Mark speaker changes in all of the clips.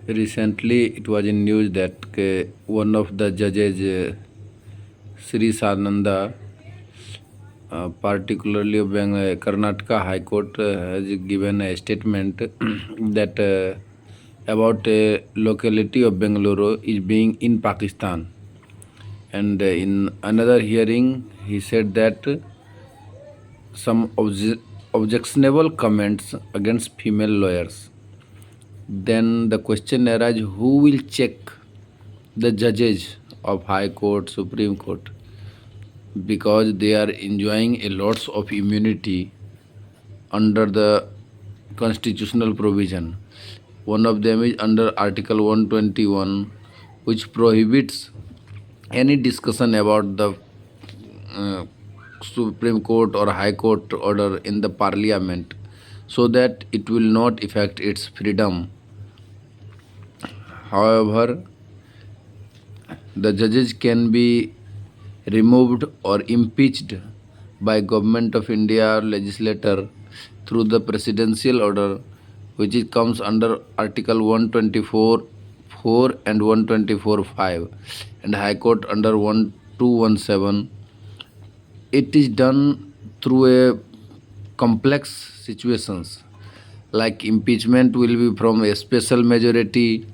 Speaker 1: Recently, it was in news that one of the judges, Sri Sananda, particularly of Karnataka High Court, has given a statement that about a locality of Bengaluru is being in Pakistan. And in another hearing, he said that some objectionable comments against female lawyers. Then the question arises, who will check the judges of High Court, Supreme Court? Because they are enjoying a lots of immunity under the constitutional provision. One of them is under Article 121, which prohibits any discussion about the uh, Supreme Court or High Court order in the Parliament, so that it will not affect its freedom. However, the judges can be removed or impeached by Government of India legislator through the presidential order, which comes under Article 124 4 and 124 5, and High Court under 1217. It is done through a complex situations, like impeachment will be from a special majority.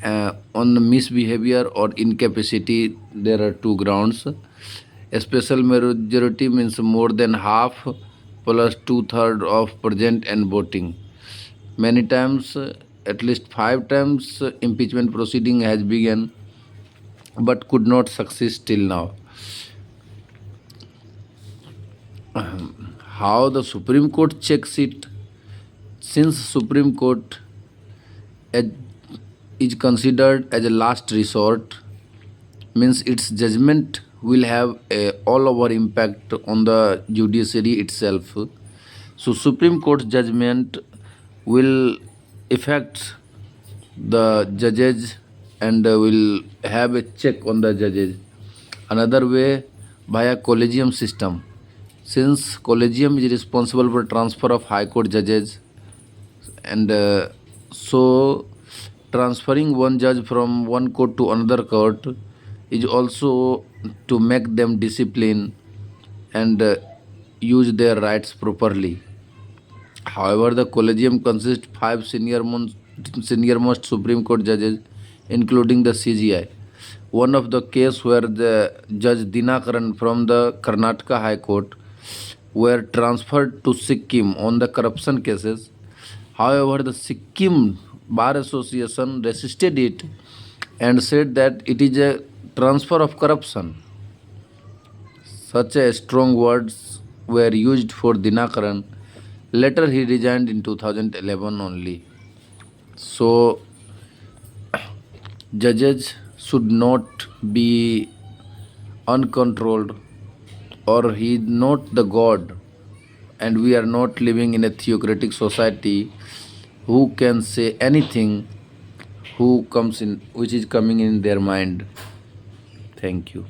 Speaker 1: On the misbehavior or incapacity, there are two grounds. A special majority means more than half plus two-thirds of present and voting. Many times, at least 5 times, impeachment proceeding has begun, but could not succeed till now. How the Supreme Court checks it? Since Supreme Court is considered as a last resort, means its judgment will have a all over impact on the judiciary itself. So Supreme Court judgment will affect the judges and will have a check on the judges. Another way, via collegium system. Since collegium is responsible for transfer of high court judges, and so transferring one judge from one court to another court is also to make them discipline and use their rights properly. However, the collegium consists five senior most Supreme Court judges, including the CGI. One of the case where the Judge Dinakaran from the Karnataka High Court were transferred to Sikkim on the corruption cases. However, the Sikkim Bar Association resisted it and said that it is a transfer of corruption. Such a strong words were used for Dinakaran. Later, he resigned in 2011 only. So, judges should not be uncontrolled, or he is not the God, and we are not living in a theocratic society who can say anything who comes in which is coming in their mind. Thank you.